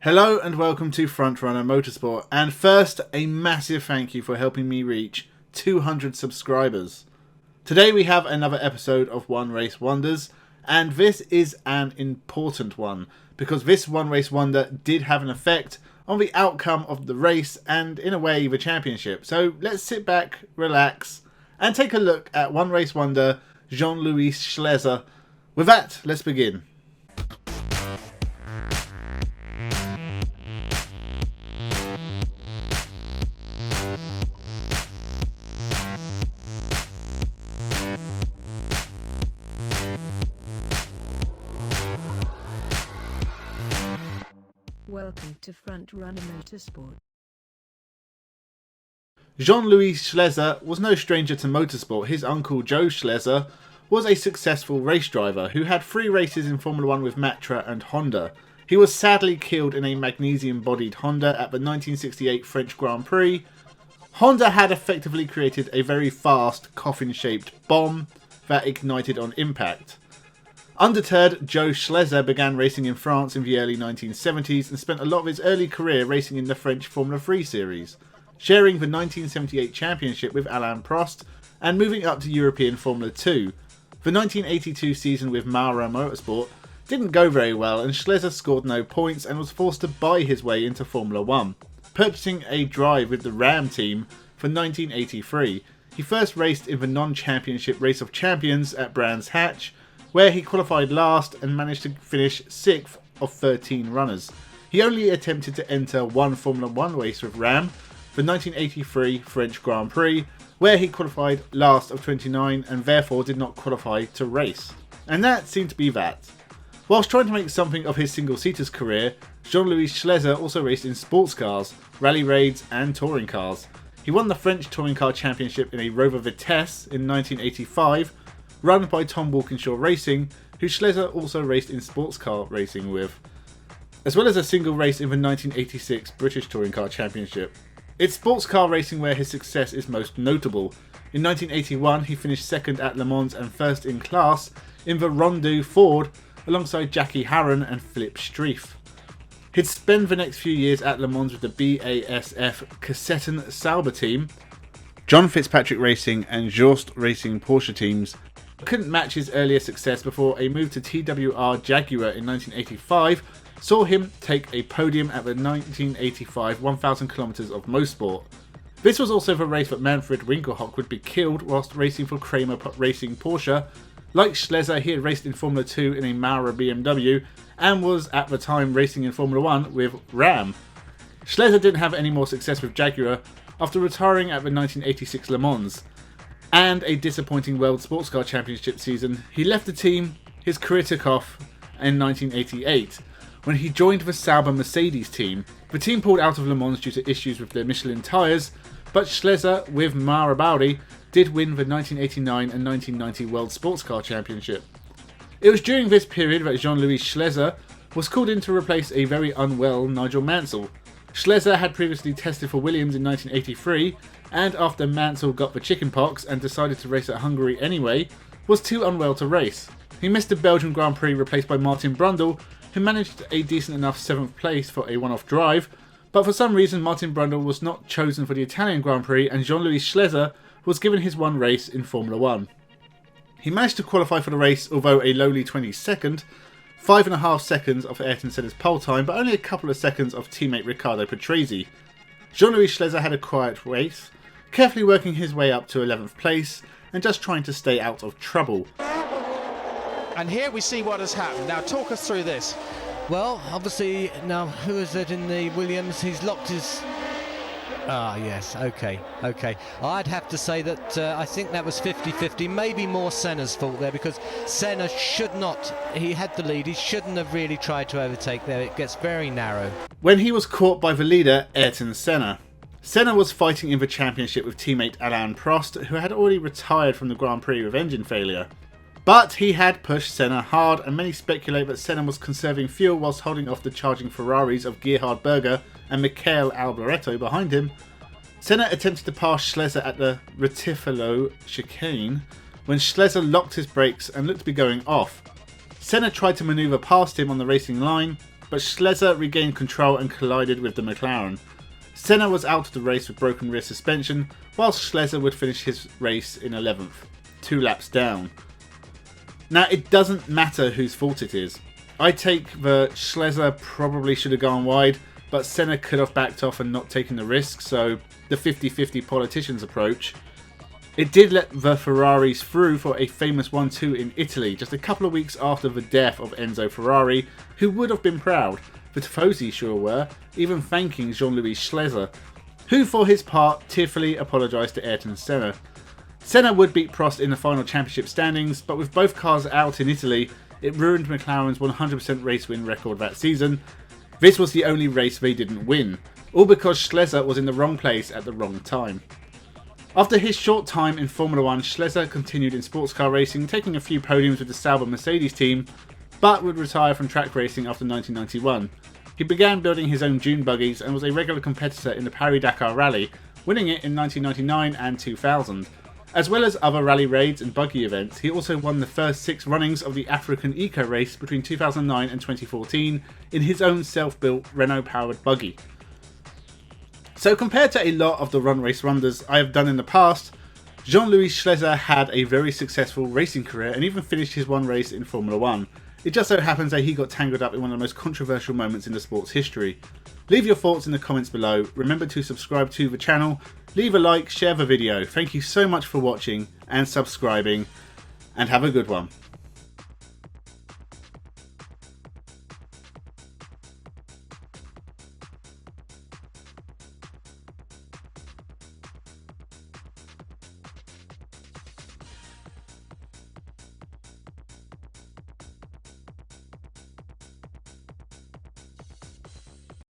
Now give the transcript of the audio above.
Hello and welcome to Frontrunner Motorsport, and first a massive thank you for helping me reach 200 subscribers. Today we have another episode of One Race Wonders, and this is an important one because this One Race Wonder did have an effect on the outcome of the race and in a way the championship. So let's sit back, relax and take a look at One Race Wonder Jean-Louis Schlesser. With that, let's begin. Welcome to Frontrunner Motorsport. Jean-Louis Schlesser was no stranger to motorsport. His uncle Joe Schlesser was a successful race driver who had 3 races in Formula 1 with Matra and Honda. He was sadly killed in a magnesium-bodied Honda at the 1968 French Grand Prix. Honda had effectively created a very fast, coffin-shaped bomb that ignited on impact. Undeterred, Joe Schlesser began racing in France in the early 1970s and spent a lot of his early career racing in the French Formula 3 series, sharing the 1978 championship with Alain Prost and moving up to European Formula 2. The 1982 season with Mara Motorsport didn't go very well and Schlesser scored no points and was forced to buy his way into Formula 1, purchasing a drive with the Ram team for 1983. He first raced in the non-championship Race of Champions at Brands Hatch, where he qualified last and managed to finish 6th of 13 runners. He only attempted to enter one Formula 1 race with Ram, the 1983 French Grand Prix, where he qualified last of 29 and therefore did not qualify to race. And that seemed to be that. Whilst trying to make something of his single-seaters career, Jean-Louis Schlesser also raced in sports cars, rally raids and touring cars. He won the French Touring Car Championship in a Rover Vitesse in 1985, run by Tom Walkinshaw Racing, who Schlesser also raced in sports car racing with, as well as a single race in the 1986 British Touring Car Championship. It's sports car racing where his success is most notable. In 1981 he finished 2nd at Le Mans and 1st in class in the Rondeau Ford alongside Jackie Harron and Philip Streif. He'd spend the next few years at Le Mans with the BASF Cassetten Sauber team, John Fitzpatrick Racing and Jost Racing Porsche teams. Couldn't match his earlier success before a move to TWR Jaguar in 1985 saw him take a podium at the 1985 1000 km of Motorsport. This was also the race that Manfred Winkelhock would be killed whilst racing for Kramer Racing Porsche. Like Schlesser, he had raced in Formula 2 in a Maurer BMW and was at the time racing in Formula 1 with Ram. Schlesser didn't have any more success with Jaguar after retiring at the 1986 Le Mans and a disappointing World Sports Car Championship season. He left the team. His career took off in 1988 when he joined the Sauber Mercedes team. The team pulled out of Le Mans due to issues with their Michelin tyres, but Schlesser with Marabaudi did win the 1989 and 1990 World Sports Car Championship. It was during this period that Jean-Louis Schlesser was called in to replace a very unwell Nigel Mansell. Schlesser had previously tested for Williams in 1983, and after Mansell got the chickenpox and decided to race at Hungary anyway, was too unwell to race. He missed the Belgian Grand Prix, replaced by Martin Brundle, who managed a decent enough 7th place for a one-off drive, but for some reason Martin Brundle was not chosen for the Italian Grand Prix and Jean-Louis Schlesser was given his one race in Formula 1. He managed to qualify for the race, although a lowly 22nd, 5.5 seconds of Ayrton Senna's pole time, but only a couple of seconds of teammate Riccardo Patrese. Jean-Louis Schlesser had a quiet race, carefully working his way up to 11th place and just trying to stay out of trouble. And here we see what has happened. Now talk us through this. Well, obviously, now who is it in the Williams? He's locked his... yes, okay. I'd have to say that I think that was 50-50, maybe more Senna's fault there, because Senna should not, he had the lead, he shouldn't have really tried to overtake there, it gets very narrow. When he was caught by the leader, Ayrton Senna. Senna was fighting in the championship with teammate Alain Prost, who had already retired from the Grand Prix with engine failure. But he had pushed Senna hard, and many speculate that Senna was conserving fuel whilst holding off the charging Ferraris of Gerhard Berger and Michael Alboreto behind him. Senna attempted to pass Schlesser at the Retifalo chicane when Schlesser locked his brakes and looked to be going off. Senna tried to manoeuvre past him on the racing line, but Schlesser regained control and collided with the McLaren. Senna was out of the race with broken rear suspension, whilst Schlesser would finish his race in 11th, 2 laps down. Now, it doesn't matter whose fault it is. I take that Schlesser probably should have gone wide, but Senna could have backed off and not taken the risk, so the 50-50 politician's approach. It did let the Ferraris through for a famous 1-2 in Italy, just a couple of weeks after the death of Enzo Ferrari, who would have been proud. The Tifosi sure were, even thanking Jean-Louis Schlesser, who for his part tearfully apologised to Ayrton Senna. Senna would beat Prost in the final championship standings, but with both cars out in Italy, it ruined McLaren's 100% race win record that season. This was the only race they didn't win, all because Schlesser was in the wrong place at the wrong time. After his short time in Formula 1, Schlesser continued in sports car racing, taking a few podiums with the Sauber Mercedes team, but would retire from track racing after 1991. He began building his own dune buggies and was a regular competitor in the Paris-Dakar Rally, winning it in 1999 and 2000. As well as other rally raids and buggy events, he also won the first 6 runnings of the African Eco Race between 2009 and 2014 in his own self-built Renault-powered buggy. So compared to a lot of the run race wonders I have done in the past, Jean-Louis Schlesser had a very successful racing career and even finished his one race in Formula 1. It just so happens that he got tangled up in one of the most controversial moments in the sport's history. Leave your thoughts in the comments below, remember to subscribe to the channel, leave a like, share the video. Thank you so much for watching and subscribing, and have a good one.